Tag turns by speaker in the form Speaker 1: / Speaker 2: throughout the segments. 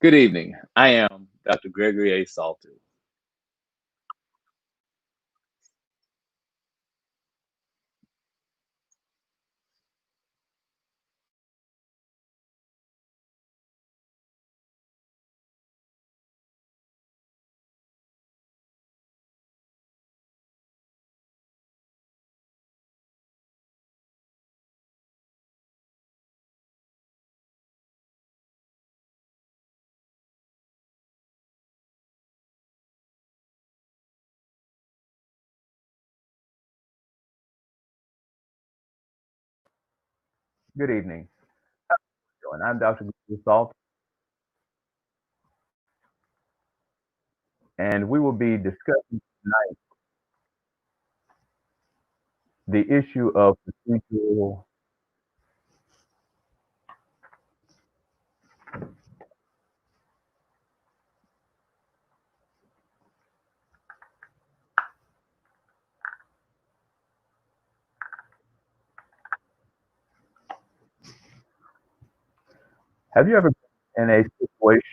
Speaker 1: Good evening. I am Dr. Gregory A. Salter. Good evening. How are you doing? I'm Dr. Gregory Salter, and we will be discussing tonight the issue of procedural. Have you ever been in a situation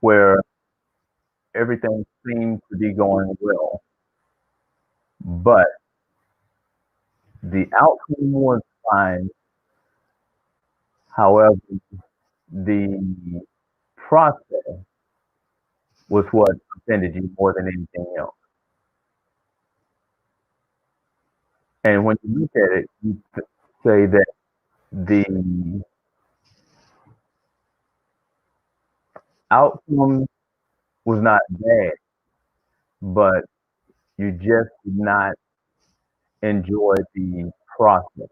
Speaker 1: where everything seemed to be going well, but the outcome was fine? However, the process was what offended you more than anything else. And when you look at it, you say that the outcome was not bad, but you just did not enjoy the process.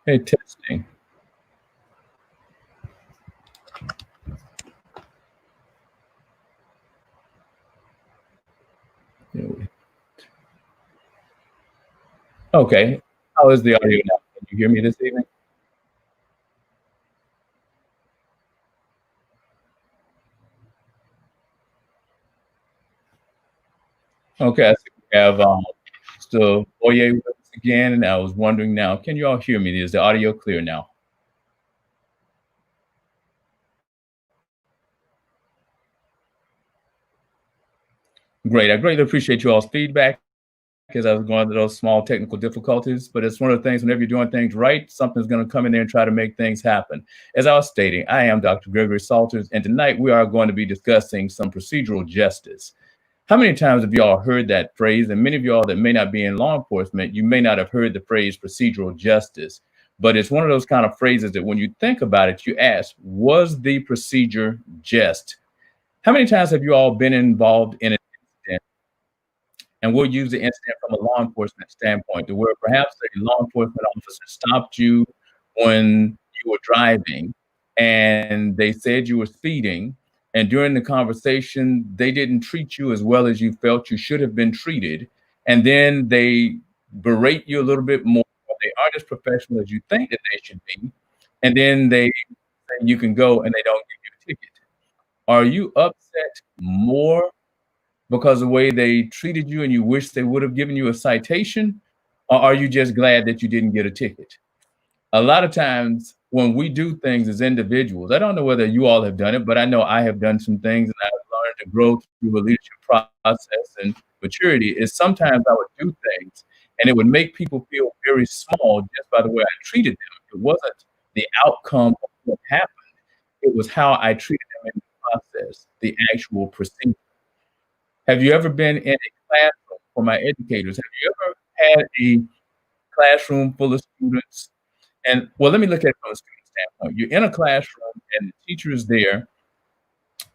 Speaker 2: Hey, testing. Okay. How is the audio now? Can you hear me this evening? Okay, I see we have still Oye with us again, and I was wondering now, can you all hear me? Is the audio clear now? Great. I greatly appreciate you all's feedback because I was going through those small technical difficulties, but it's one of the things whenever you're doing things right, something's going to come in there and try to make things happen. As I was stating, I am Dr. Gregory Salters, and tonight we are going to be discussing some procedural justice. How many times have y'all heard that phrase? And many of y'all that may not be in law enforcement, you may not have heard the phrase procedural justice. But it's one of those kind of phrases that when you think about it, you ask, was the procedure just? How many times have you all been involved in an incident? And we'll use the incident from a law enforcement standpoint, to where perhaps a law enforcement officer stopped you when you were driving and they said you were speeding. And during the conversation, they didn't treat you as well as you felt you should have been treated. And then they berate you a little bit more. They aren't as professional as you think that they should be. And then they say you can go and they don't give you a ticket. Are you upset more because of the way they treated you and you wish they would have given you a citation? or are you just glad that you didn't get a ticket? A lot of times when we do things as individuals, I don't know whether you all have done it, but I know I have done some things and I've learned to grow through a leadership process and maturity is sometimes I would do things and it would make people feel very small just by the way I treated them. It wasn't the outcome of what happened. It was how I treated them in the process, the actual procedure. Have you ever been in a classroom for my educators? Have you ever had a classroom full of students and well, let me look at it from a student standpoint. You're in a classroom and the teacher is there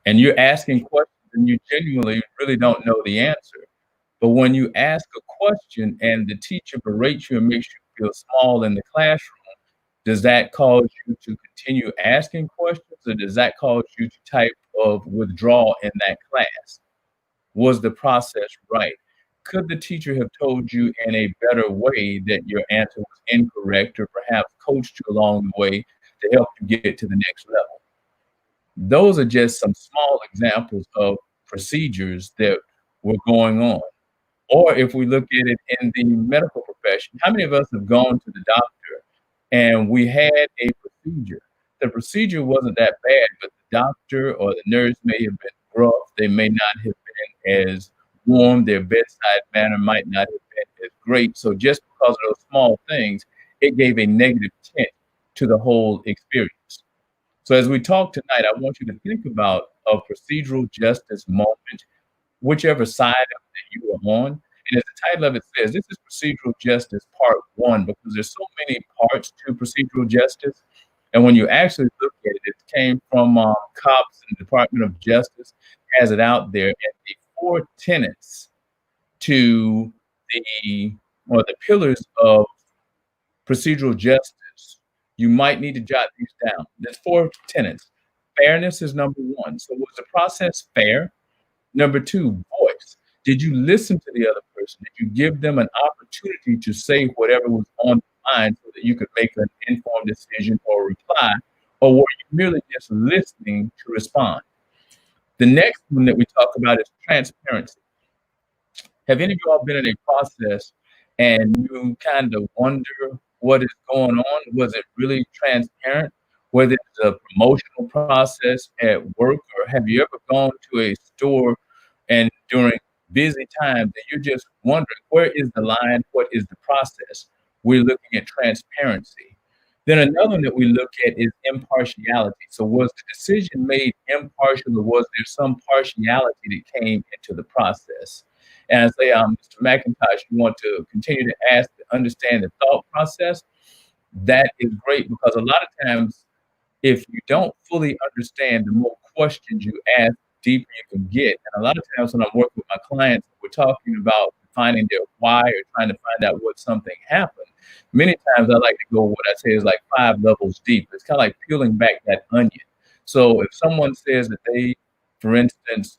Speaker 2: and you're asking questions and you genuinely really don't know the answer. But when you ask a question and the teacher berates you and makes you feel small in the classroom, does that cause you to continue asking questions or does that cause you to type of withdraw in that class? Was the process right? Could the teacher have told you in a better way that your answer was incorrect or perhaps coached you along the way to help you get to the next level? Those are just some small examples of procedures that were going on. Or if we look at it in the medical profession, how many of us have gone to the doctor and we had a procedure? The procedure wasn't that bad, but the doctor or the nurse may have been rough. They may not have been as warm. Their bedside manner might not have been as great. So just because of those small things, it gave a negative tint to the whole experience. So as we talk tonight, I want you to think about a procedural justice moment whichever side of it that you are on. And as the title of it says, this is procedural justice part one, because there's so many parts to procedural justice. And when you actually look at it, it came from COPS and the Department of Justice has it out there. And the four tenets to the pillars of procedural justice, you might need to jot these down. There's four tenets. Fairness is number one. So was the process fair? Number two, voice. Did you listen to the other person? Did you give them an opportunity to say whatever was on the mind so that you could make an informed decision or reply? Or were you merely just listening to respond? The next one that we talk about is transparency. Have any of you all been in a process and you kind of wonder what is going on? Was it really transparent? Whether it's a promotional process at work, or have you ever gone to a store and during busy times and you're just wondering, where is the line? What is the process? We're looking at transparency. Then another one that we look at is impartiality. So was the decision made impartial or was there some partiality that came into the process? And I say, Mr. McIntosh, you want to continue to ask to understand the thought process? That is great because a lot of times, if you don't fully understand, the more questions you ask, the deeper you can get. And a lot of times when I'm working with my clients, we're talking about finding their why or trying to find out what something happened. Many times I like to go, what I say is like 5 levels deep. It's kind of like peeling back that onion. So if someone says that they, for instance,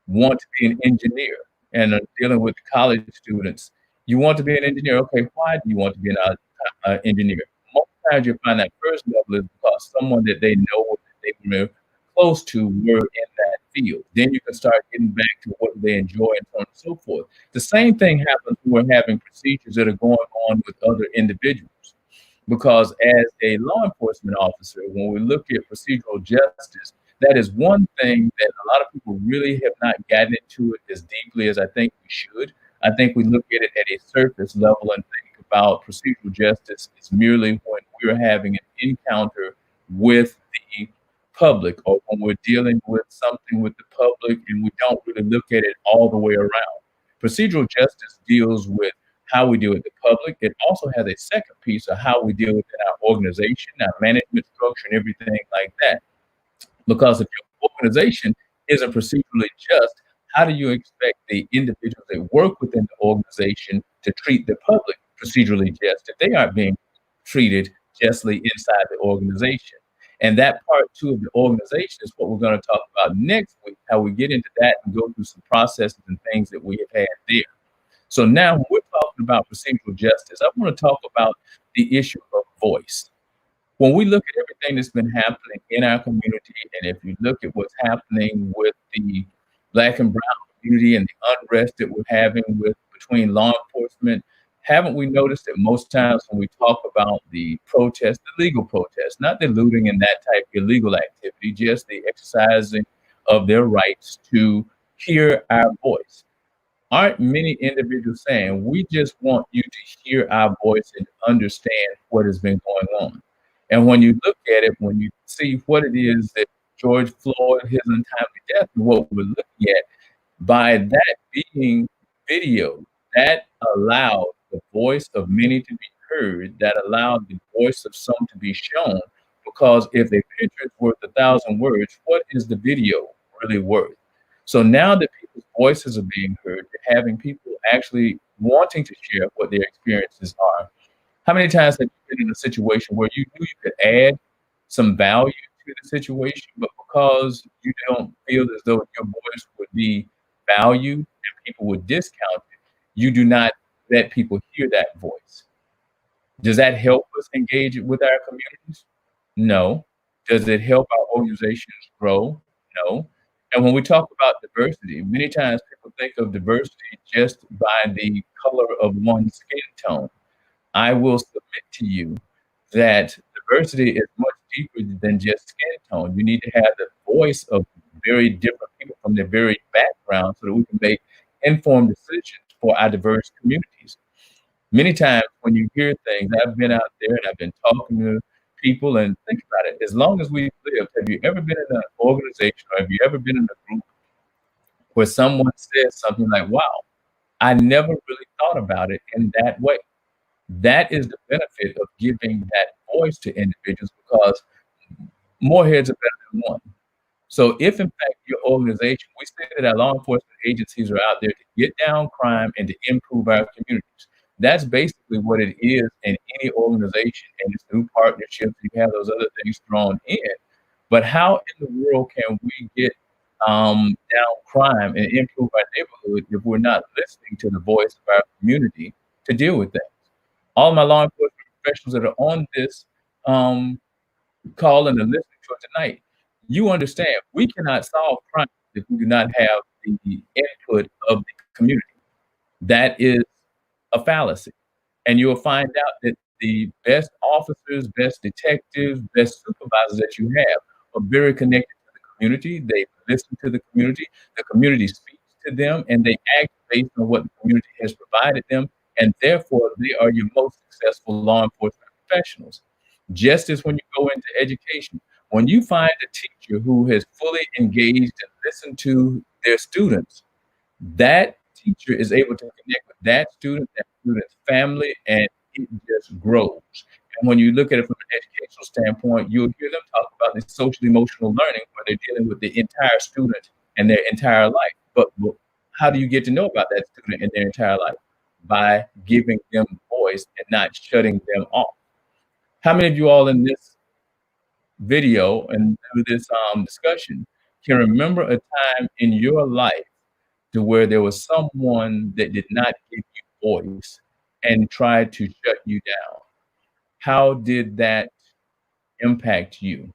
Speaker 2: want to be an engineer and are dealing with college students, you want to be an engineer. Okay, why do you want to be an engineer? Most times you find that first level is because someone that they know or that they were close to were in that field. Then you can start getting back to what they enjoy and so on and so forth. The same thing happens when we're having procedures that are going on with other individuals. Because as a law enforcement officer, when we look at procedural justice, that is one thing that a lot of people really have not gotten into it as deeply as I think we should. I think we look at it at a surface level and think about procedural justice as merely when we're having an encounter with the public or when we're dealing with something with the public and we don't really look at it all the way around. Procedural justice deals with how we deal with the public. It also has a second piece of how we deal with our organization, our management structure, and everything like that. Because if your organization isn't procedurally just, how do you expect the individuals that work within the organization to treat the public procedurally just if they aren't being treated justly inside the organization? And that part two of the organization is what we're going to talk about next week, how we get into that and go through some processes and things that we have had there. So now when we're talking about procedural justice, I want to talk about the issue of voice. When we look at everything that's been happening in our community, and if you look at what's happening with the Black and brown community and the unrest that we're having with between law enforcement, Haven't we noticed that most times when we talk about the protest, the legal protest, not the looting and that type of illegal activity, just the exercising of their rights to hear our voice, aren't many individuals saying, we just want you to hear our voice and understand what has been going on? And when you look at it, when you see what it is that George Floyd, his untimely death, and what we're looking at, by that being video, that allowed the voice of many to be heard, that allowed the voice of some to be shown. Because if a picture is worth 1,000 words, what is the video really worth? So now that people's voices are being heard, they're having people actually wanting to share what their experiences are. How many times have you been in a situation where you knew you could add some value to the situation, but because you don't feel as though your voice would be valued and people would discount it, you do not let people hear that voice? Does that help us engage with our communities? No. Does it help our organizations grow? No. And when we talk about diversity, many times people think of diversity just by the color of one's skin tone. I will submit to you that diversity is much deeper than just skin tone. You need to have the voice of very different people from their very background so that we can make informed decisions for our diverse communities. Many times when you hear things, I've been out there and I've been talking to people, and think about it. As long as we've lived, have you ever been in an organization or have you ever been in a group where someone says something like, wow, I never really thought about it in that way? That is the benefit of giving that voice to individuals, because more heads are better than one. So if in fact your organization, we say that our law enforcement agencies are out there to get down crime and to improve our communities. That's basically what it is in any organization, and it's through partnerships. You have those other things thrown in. But how in the world can we get down crime and improve our neighborhood if we're not listening to the voice of our community to deal with that? All my law enforcement professionals that are on this um, call and are listening to it tonight, you understand we cannot solve crime if we do not have the input of the community. That is a fallacy. And you'll find out that the best officers, best detectives, best supervisors that you have are very connected to the community. They listen to the community speaks to them, and they act based on what the community has provided them. And therefore, they are your most successful law enforcement professionals. Just as when you go into education, when you find a teacher who has fully engaged and listened to their students, that teacher is able to connect with that student's family, and it just grows. And when you look at it from an educational standpoint, you'll hear them talk about the social emotional learning where they're dealing with the entire student and their entire life. But how do you get to know about that student and their entire life? By giving them voice and not shutting them off. How many of you all in this video and through this discussion can remember a time in your life to where there was someone that did not give you voice and tried to shut you down? How did that impact you?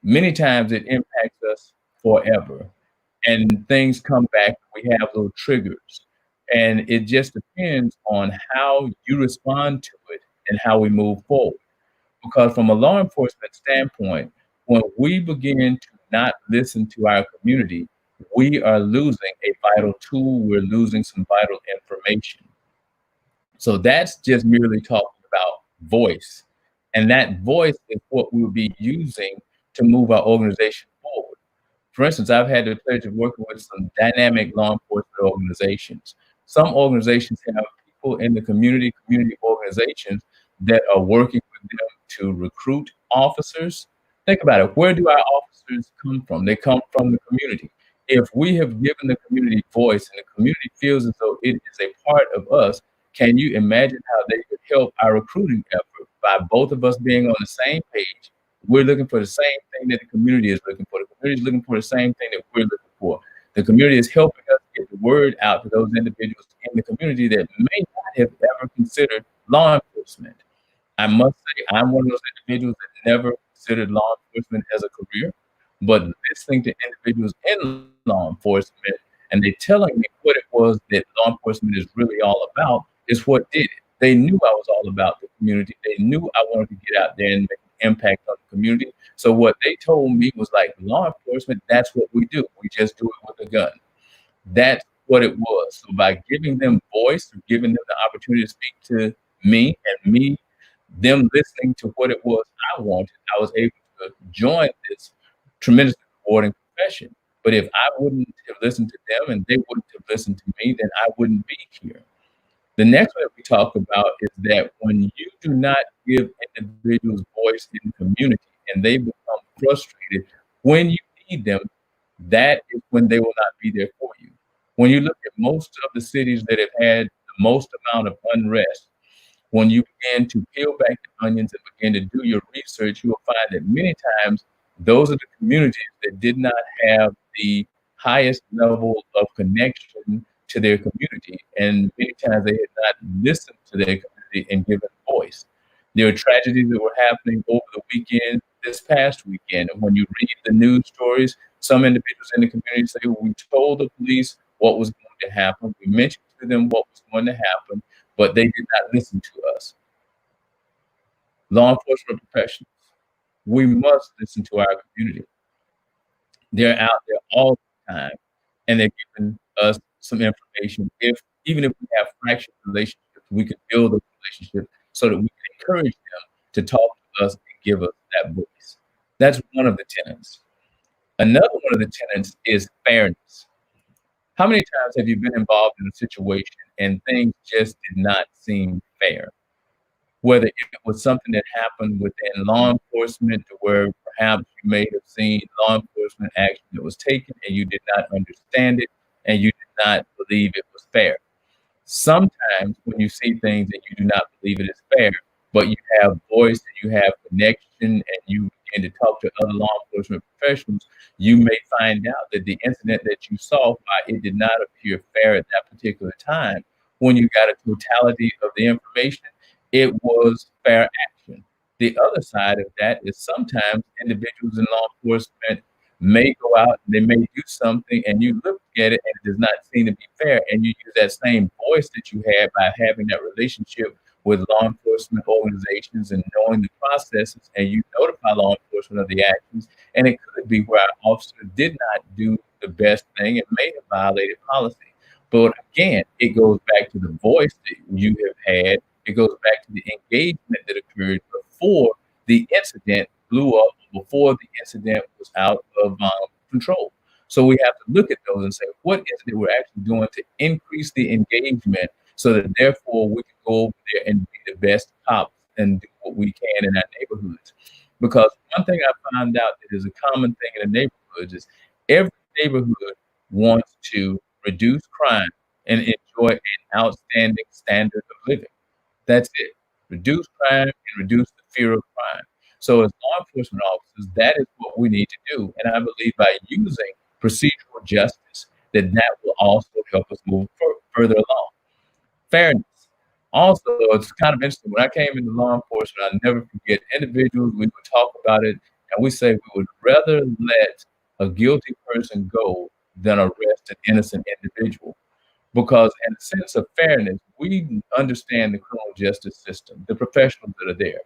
Speaker 2: Many times it impacts us forever, and things come back. We have little triggers, and it just depends on how you respond to it and how we move forward. Because from a law enforcement standpoint, when we begin to not listen to our community, we are losing a vital tool. We're losing some vital information. So that's just merely talking about voice. And that voice is what we'll be using to move our organization forward. For instance, I've had the pleasure of working with some dynamic law enforcement organizations. Some organizations have people in the community organizations that are working with them to recruit officers. Think about it. Where do our officers come from? They come from the community. If we have given the community voice and the community feels as though it is a part of us, can you imagine how they could help our recruiting effort by both of us being on the same page? We're looking for the same thing that the community is looking for. The community is looking for the same thing that we're looking for. The community is helping us get the word out to those individuals in the community that may not have ever considered law enforcement. I must say, I'm one of those individuals that never considered law enforcement as a career, but listening to individuals in law enforcement and they telling me what it was that law enforcement is really all about, is what did it. They knew I was all about the community. They knew I wanted to get out there and make an impact on the community. So what they told me was like, law enforcement, that's what we do. We just do it with a gun. That's what it was. So by giving them voice, giving them the opportunity to speak to me and them listening to what it was I wanted, I was able to join this tremendously rewarding profession. But if I wouldn't have listened to them and they wouldn't have listened to me, then I wouldn't be here. The next one that we talk about is that when you do not give individuals voice in the community and they become frustrated when you need them, that is when they will not be there for you. When you look at most of the cities that have had the most amount of unrest, when you begin to peel back the onions and begin to do your research, you will find that many times those are the communities that did not have the highest level of connection to their community. And many times they had not listened to their community and given voice. There are tragedies that were happening over the weekend, this past weekend. And when you read the news stories, some individuals in the community say, well, we told the police what was going to happen. We mentioned to them what was going to happen, but they did not listen to us. Law enforcement professionals, we must listen to our community. They're out there all the time, and they're giving us some information. Even if we have fractured relationships, we can build those relationships so that we can encourage them to talk to us and give us that voice. That's one of the tenets. Another one of the tenets is fairness. How many times have you been involved in a situation and things just did not seem fair? Whether it was something that happened within law enforcement to where perhaps you may have seen law enforcement action that was taken and you did not understand it and you did not believe it was fair. Sometimes when you see things and you do not believe it is fair, but you have voice and you have connection and you begin to talk to other law enforcement professionals, you may find out that the incident that you saw, why it did not appear fair at that particular time, when you got a totality of the information, it was fair action. The other side of that is sometimes individuals in law enforcement may go out and they may do something and you look at it and it does not seem to be fair, and you use that same voice that you had by having that relationship with law enforcement organizations and knowing the processes, and you notify law enforcement of the actions, and it could be where an officer did not do the best thing and may have violated policy. But again, it goes back to the voice that you have had. It goes back to the engagement that occurred before the incident blew up, before the incident was out of control. So we have to look at those and say, what is it that we're actually doing to increase the engagement so that therefore we can go over there and be the best cops and do what we can in our neighborhoods. Because one thing I found out that is a common thing in the neighborhoods is every neighborhood wants to reduce crime and enjoy an outstanding standard of living. That's it. Reduce crime and reduce the fear of crime. So as law enforcement officers, that is what we need to do. And I believe by using procedural justice, that will also help us move further along. Fairness. Also, it's kind of interesting. When I came into law enforcement, I'll never forget individuals, we would talk about it, and we say we would rather let a guilty person go than arrest an innocent individual. Because in a sense of fairness, we understand the criminal justice system, the professionals that are there,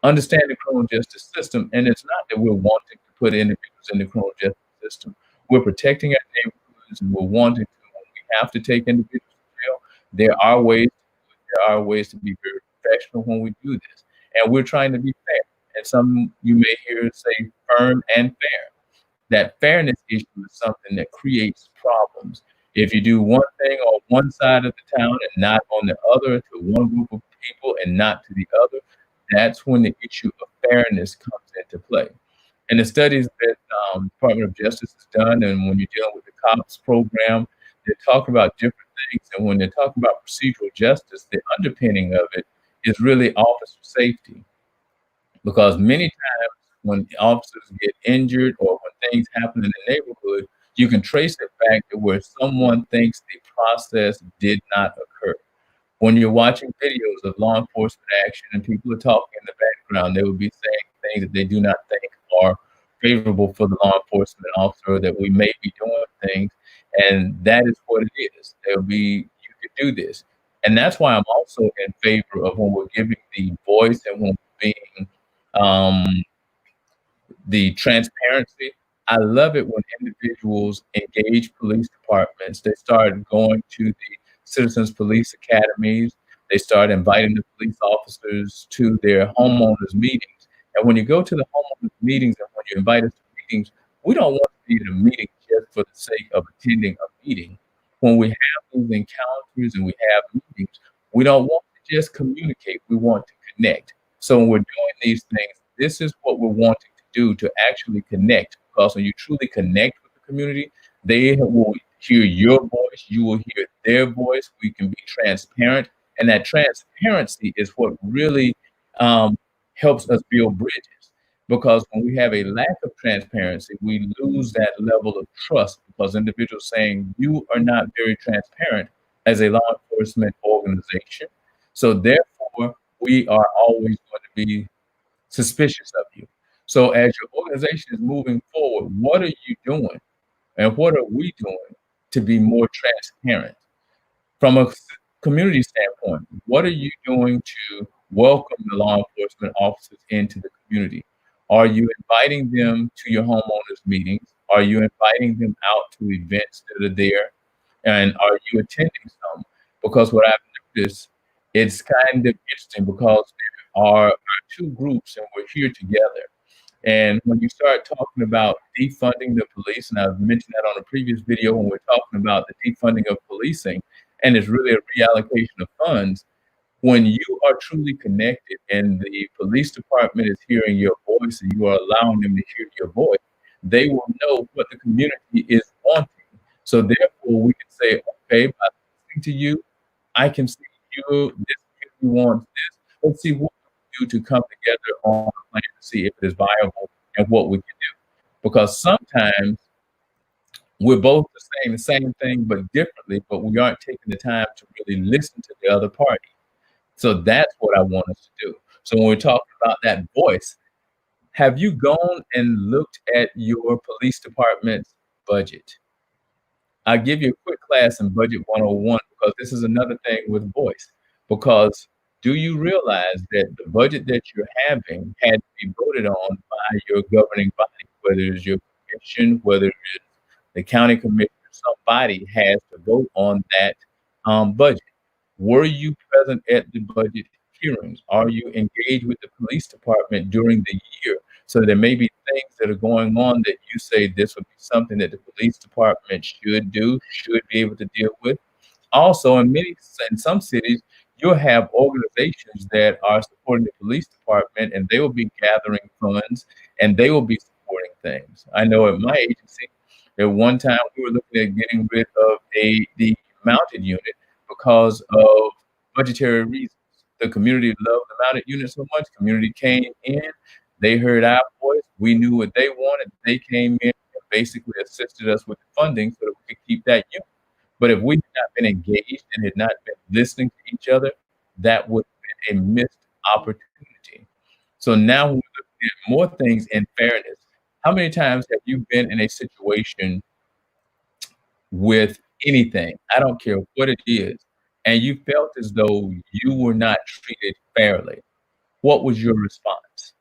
Speaker 2: understand the criminal justice system, and it's not that we're wanting to put individuals in the criminal justice system. We're protecting our neighborhoods, and we're wanting to, when we have to take individuals to jail, there are ways to be very professional when we do this. And we're trying to be fair. And some you may hear say firm and fair. That fairness issue is something that creates problems. If you do one thing on one side of the town and not on the other, to one group of people and not to the other, that's when the issue of fairness comes into play. And the studies that Department of Justice has done, and when you're dealing with the COPS program, they talk about different things. And when they're talking about procedural justice, the underpinning of it is really officer safety. Because many times when officers get injured or when things happen in the neighborhood, you can trace it back to where someone thinks the process did not occur. When you're watching videos of law enforcement action and people are talking in the background, they will be saying things that they do not think are favorable for the law enforcement officer, that we may be doing things, and that is what it is. They'll be, you could do this. And that's why I'm also in favor of when we're giving the voice and when we're being um, the transparency. I love it when individuals engage police departments. They start going to the citizens police academies. They start inviting the police officers to their homeowners meetings. And when you go to the homeowners meetings and when you invite us to meetings, we don't want to be at a meeting just for the sake of attending a meeting. When we have these encounters and we have meetings, we don't want to just communicate. We want to connect. So when we're doing these things, this is what we're wanting to do to actually connect. Because when you truly connect with the community, they will hear your voice, you will hear their voice. We can be transparent, and that transparency is what really um, helps us build bridges. Because when we have a lack of transparency, we lose that level of trust because individuals saying you are not very transparent as a law enforcement organization. So therefore, we are always going to be suspicious of you. So as your organization is moving forward, what are you doing and what are we doing to be more transparent? From a community standpoint, what are you doing to welcome the law enforcement officers into the community? Are you inviting them to your homeowners meetings? Are you inviting them out to events that are there? And are you attending some? Because what I've noticed, it's kind of interesting because there are two groups and we're here together. And when you start talking about defunding the police, and I've mentioned that on a previous video when we're talking about the defunding of policing, and it's really a reallocation of funds, when you are truly connected and the police department is hearing your voice and you are allowing them to hear your voice, they will know what the community is wanting. So therefore, we can say, okay, by listening to you, I can see you, this community wants this. Let's see what we can do to come together on a plan to see if it is viable and what we can do. Because sometimes we're both saying the same thing but differently, but we aren't taking the time to really listen to the other party. So that's what I want us to do. So when we're talking about that voice, have you gone and looked at your police department's budget? I'll give you a quick class in Budget 101 because this is another thing with voice. Because do you realize that the budget that you're having had to be voted on by your governing body, whether it's your commission, whether it's the county commission, somebody has to vote on that budget. Were you present at the budget hearings? Are you engaged with the police department during the year? So there may be things that are going on that you say this would be something that the police department should do, should be able to deal with. Also, in some cities, you'll have organizations that are supporting the police department, and they will be gathering funds, and they will be supporting things. I know at my agency, at one time we were looking at getting rid of the mounted unit because of budgetary reasons. The community loved the mounted unit so much. Community came in, they heard our voice. We knew what they wanted. They came in and basically assisted us with the funding so that we could keep that unit. But if we had not been engaged and had not been listening to each other, that would have been a missed opportunity. So now when we're looking at more things in fairness, how many times have you been in a situation with anything, I don't care what it is, and you felt as though you were not treated fairly? What was your response?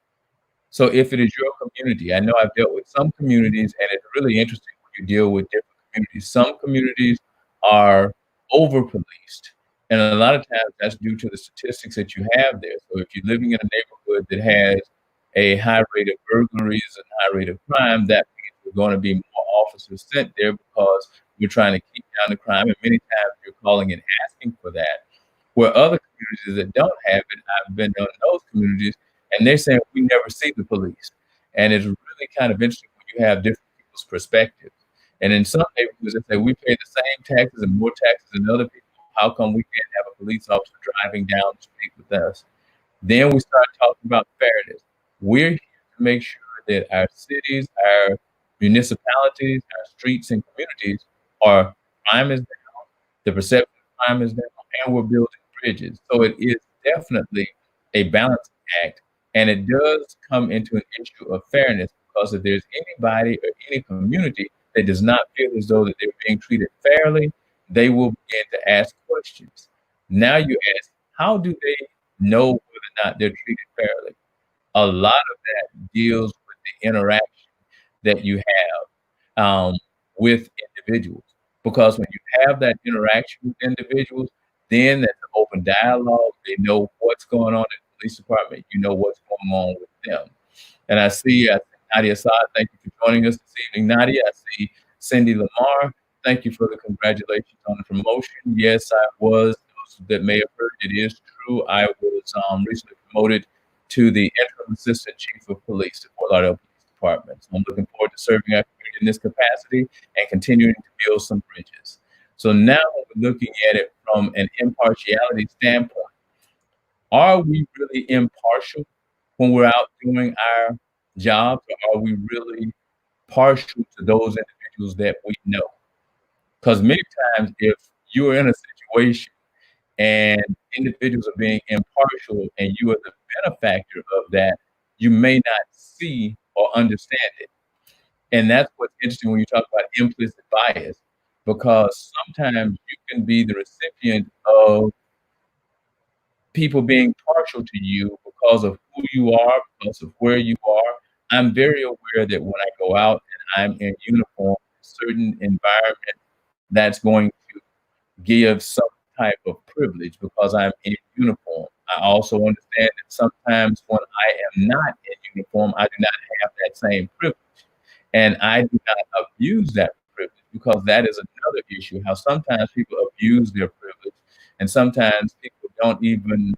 Speaker 2: So if it is your community, I know I've dealt with some communities, and it's really interesting when you deal with different communities. Some communities are over-policed, and a lot of times that's due to the statistics that you have there. So if you're living in a neighborhood that has a high rate of burglaries and high rate of crime, that means we're gonna be more officers sent there because we're trying to keep down the crime, and many times you're calling and asking for that. Where other communities that don't have it, I've been in those communities, and they're saying we never see the police. And it's really kind of interesting when you have different people's perspectives. And in some neighborhoods, they say we pay the same taxes and more taxes than other people. How come we can't have a police officer driving down the street with us? Then we start talking about fairness. We're here to make sure that our cities, our municipalities, our streets and communities are crime is down, the perception of crime is down, and we're building bridges. So it is definitely a balancing act, and it does come into an issue of fairness because if there's anybody or any community that does not feel as though that they're being treated fairly, they will begin to ask questions. Now you ask, how do they know whether or not they're treated fairly? A lot of that deals with the interaction that you have with individuals. Because when you have that interaction with individuals, then that's an open dialogue. They know what's going on in the police department. You know what's going on with them. And I see Nadia Assad, thank you for joining us this evening, Nadia. I see Cindy Lamar, thank you for the congratulations on the promotion. Yes, I was. Those that may have heard, it is true. I was recently promoted to the interim assistant chief of police at Fort Lauderdale Police Department. So I'm looking forward to serving our community in this capacity and continuing to build some bridges. So now we're looking at it from an impartiality standpoint. Are we really impartial when we're out doing our jobs, or are we really partial to those individuals that we know? Because many times, if you're in a situation and individuals are being impartial and you are the benefactor of that, you may not see or understand it. And that's what's interesting when you talk about implicit bias, because sometimes you can be the recipient of people being partial to you because of who you are, because of where you are. I'm very aware that when I go out and I'm in uniform, certain environment that's going to give some type of privilege because I'm in uniform. I also understand that sometimes when I am not in uniform, I do not have that same privilege. And I do not abuse that privilege because that is another issue. How sometimes people abuse their privilege, and sometimes people don't even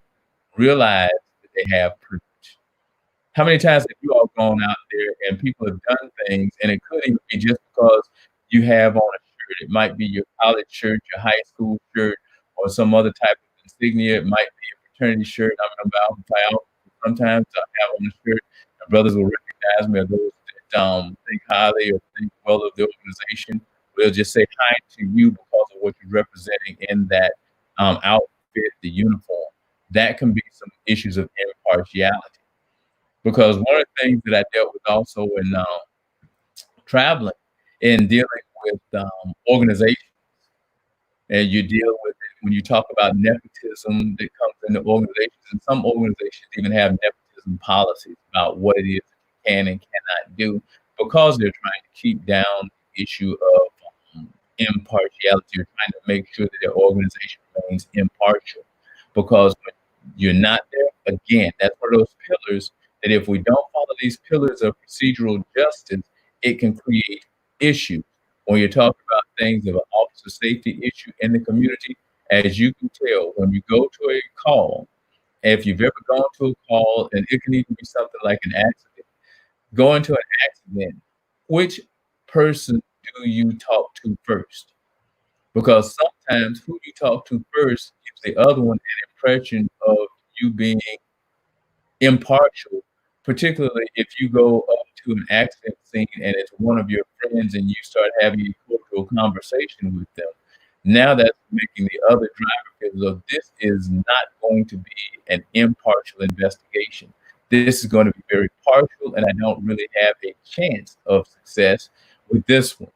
Speaker 2: realize that they have privilege. How many times have you all gone out there and people have done things, and it could even be just because you have on a shirt. It might be your college shirt, your high school shirt, or some other type of insignia. It might be a fraternity shirt. I'm about to sometimes I have on a shirt, and brothers will recognize me, or those that think highly or think well of the organization will just say hi to you because of what you're representing in that outfit, the uniform. That can be some issues of impartiality. Because one of the things that I dealt with also in traveling and dealing with organizations, and you deal with it when you talk about nepotism that comes into organizations, and some organizations even have nepotism policies about what it is that you can and cannot do because they're trying to keep down the issue of impartiality, or trying to make sure that their organization remains impartial. Because when you're not there, again, that's one of those pillars that if we don't follow these pillars of procedural justice, it can create issues. When you're talking about things of an officer safety issue in the community, as you can tell, when you go to a call, if you've ever gone to a call, and it can even be something like an accident, going to an accident, which person do you talk to first? Because sometimes who you talk to first gives the other one an impression of you being impartial, particularly if you go up to an accident scene and it's one of your friends and you start having a cordial conversation with them. Now that's making the other driver feel as though this is not going to be an impartial investigation. This is going to be very partial, and I don't really have a chance of success with this one.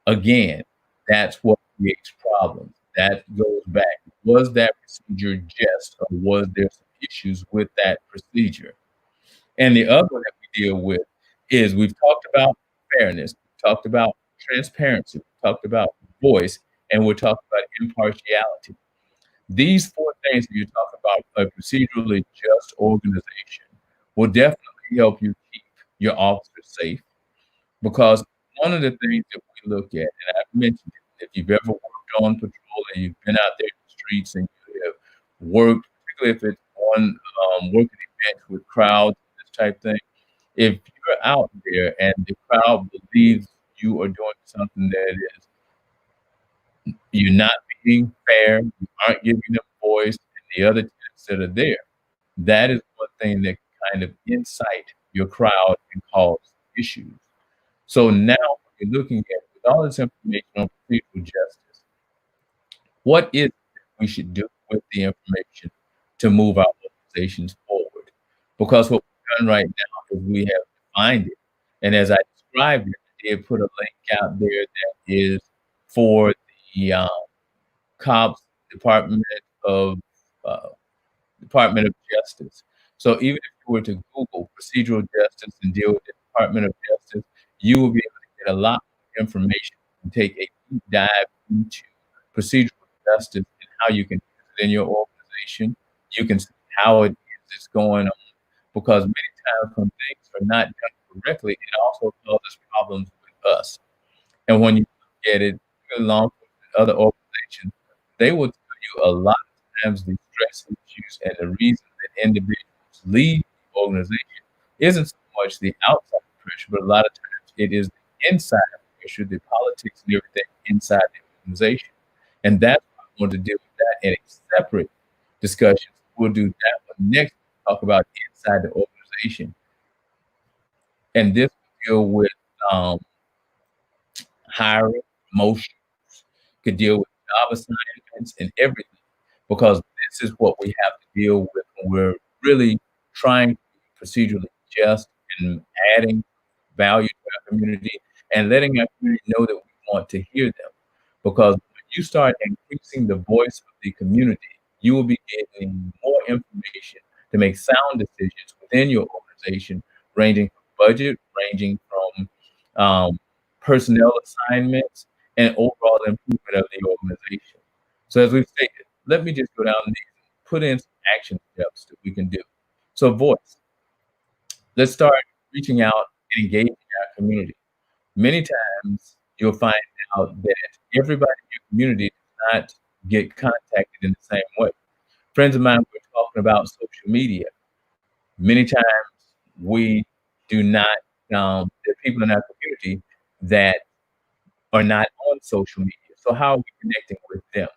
Speaker 2: Again, that's what creates problems. That goes back. Was that procedure just, or was there some issues with that procedure? And the other one that we deal with is we've talked about fairness, we've talked about transparency, we've talked about voice, and we're talking about impartiality. These four things that you talk about a procedurally just organization will definitely help you keep your officers safe, because one of the things that we look at, and I've mentioned it, if you've ever worked on patrol and you've been out there in the streets and you have worked, particularly if it's on working events with crowds, this type thing, if you're out there and the crowd believes you are doing something that is, you're not being fair, you aren't giving them voice, and the other tenants that are there, that is one thing that can kind of incite your crowd and cause issues. So now we're looking at, with all this information on procedural justice, what is it that we should do with the information to move our organizations forward? Because what we've done right now is we have defined it. And as I described it, I did put a link out there that is for the cops department of uh, Department of Justice. So even if you were to Google procedural justice and deal with the Department of Justice, you will be able to get a lot more information and take a deep dive into procedural justice and how you can use it in your organization. You can see how it is it's going on because many times when things are not done correctly, it also causes problems with us. And when you look at it, even along with other organizations, they will tell you a lot of times the stress issues and the reason that individuals leave the organization isn't so much the outside pressure, but a lot of times it is the inside pressure, the politics and everything inside the organization. And that's why I want to deal with that in a separate discussion. We'll do that one next. Talk about inside the organization. And this will deal with um, hiring, promotion, could deal with job assignments and everything because this is what we have to deal with when we're really trying to be procedurally just and adding value to our community and letting our community know that we want to hear them. Because when you start increasing the voice of the community, you will be getting more information to make sound decisions within your organization, ranging from budget, ranging from um, personnel assignments, and overall improvement of the organization. So as we've stated, let me just go down these and put in some action steps that we can do. So voice, let's start reaching out and engaging our community. Many times you'll find out that everybody in your community does not get contacted in the same way. Friends of mine were talking about social media. Many times we do not, there are people in our community that are not on social media. So how are we connecting with them?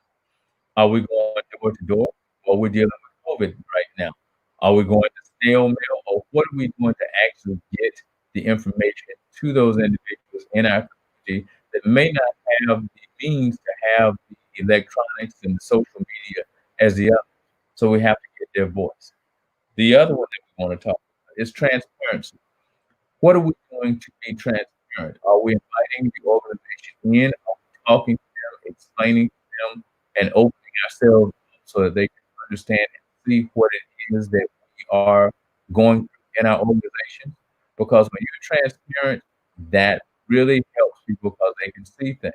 Speaker 2: Are we going door to door, or we're dealing with COVID right now? Are we going to snail mail, or what are we doing to actually get the information to those individuals in our community that may not have the means to have the electronics and the social media as the other? So we have to get their voice. The other one that we want to talk about is transparency. What are we doing to be transparent? Are we inviting the organization in? Are we talking to them, explaining to them, and opening ourselves up so that they can understand and see what it is that we are going through in our organization? Because when you're transparent, that really helps people because they can see things.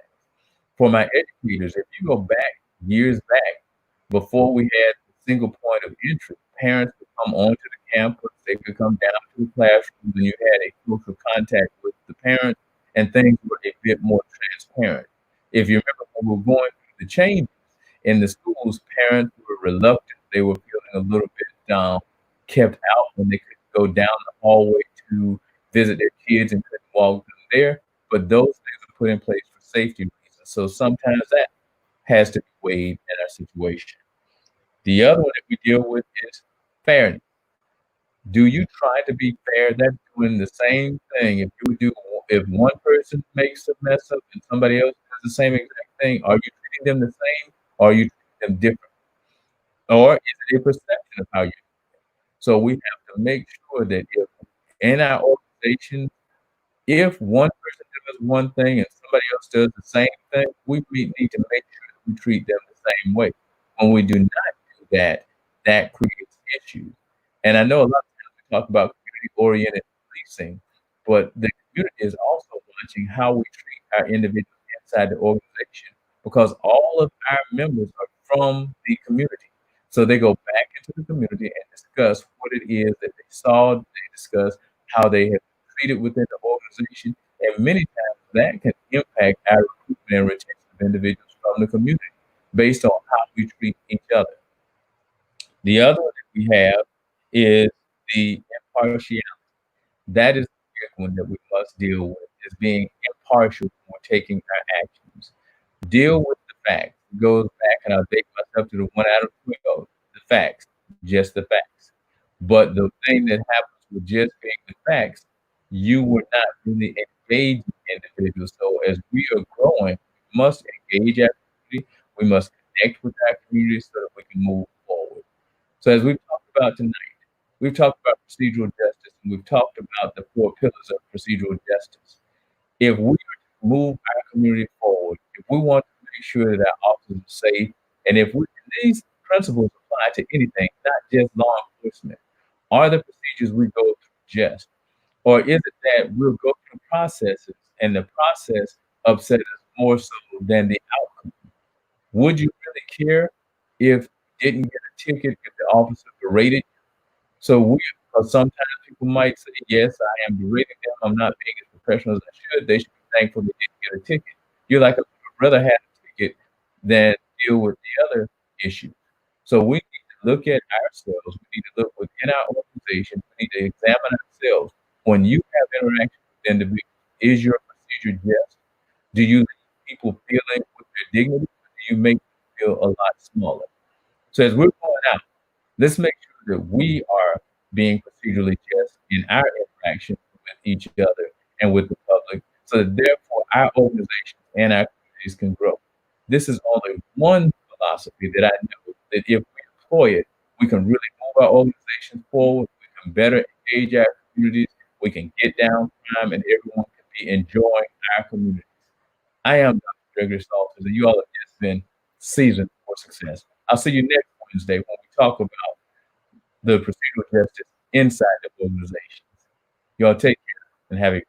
Speaker 2: For my educators, if you go back years back, before we had a single point of entry, parents would come onto the campus, they could come down to the classrooms, and you had a social contact with the parents, and things were a bit more transparent. If you remember when we were going through the changes in the schools, parents were reluctant. They were feeling a little bit kept out when they couldn't go down the hallway to visit their kids and couldn't walk them there. But those things were put in place for safety reasons. So sometimes that has to be weighed in our situation. The other one that we deal with is fairness. Do you try to be fair? That's doing the same thing. If one person makes a mess up and somebody else does the same exact thing, are you treating them the same or are you treating them different? Or is it a perception of how you? So we have to make sure that if in our organization, if one person does one thing and somebody else does the same thing, need to make sure that we treat them the same way. When we do not do that, that creates issues. And I know a lot of times we talk about community-oriented policing, but the community is also watching how we treat our individuals inside the organization because all of our members are from the community. So they go back into the community and discuss what it is that they saw, they discuss how they have treated within the organization, and many times that can impact our recruitment and retention of individuals from the community based on how we treat each other. The other one that we have is the impartiality. That is the big one that we must deal with, is being impartial when we're taking our actions. Deal with the facts. It goes back, and I'll take myself to the 1 out of 12. The facts, just the facts. But the thing that happens with just being the facts, you were not really engaging individuals. So as we are growing, we must engage our community. We must connect with our community so that we can move forward. So as we've talked about tonight, we've talked about procedural justice, and we've talked about the 4 pillars of procedural justice. If we are to move our community forward, if we want to make sure that our officers are safe, and if we, these principles apply to anything, not just law enforcement. Are the procedures we go through just? Or is it that we'll go through processes and the process upsets us more so than the outcome? Would you really care if you didn't get a ticket if the officer berated? So sometimes people might say, yes, I am berating them. I'm not being as professional as I should. They should be thankful they didn't get a ticket. You're like, I would rather have a ticket than deal with the other issue. So we need to look at ourselves. We need to look within our organization. We need to examine ourselves. When you have interaction with individuals, is your procedure just? Do you leave people feeling with their dignity, or do you make them feel a lot smaller? So as we're going out, let's make sure that we are being procedurally just in our interactions with each other and with the public, so that therefore our organizations and our communities can grow. This is only one philosophy that I know that if we employ it, we can really move our organizations forward, we can better engage our communities, we can get down crime, and everyone can be enjoying our communities. I am Dr. Gregory Salters, and you all have just been seasoned for success. I'll see you next Wednesday when we talk about the procedural justice inside the organizations. Y'all take care and have a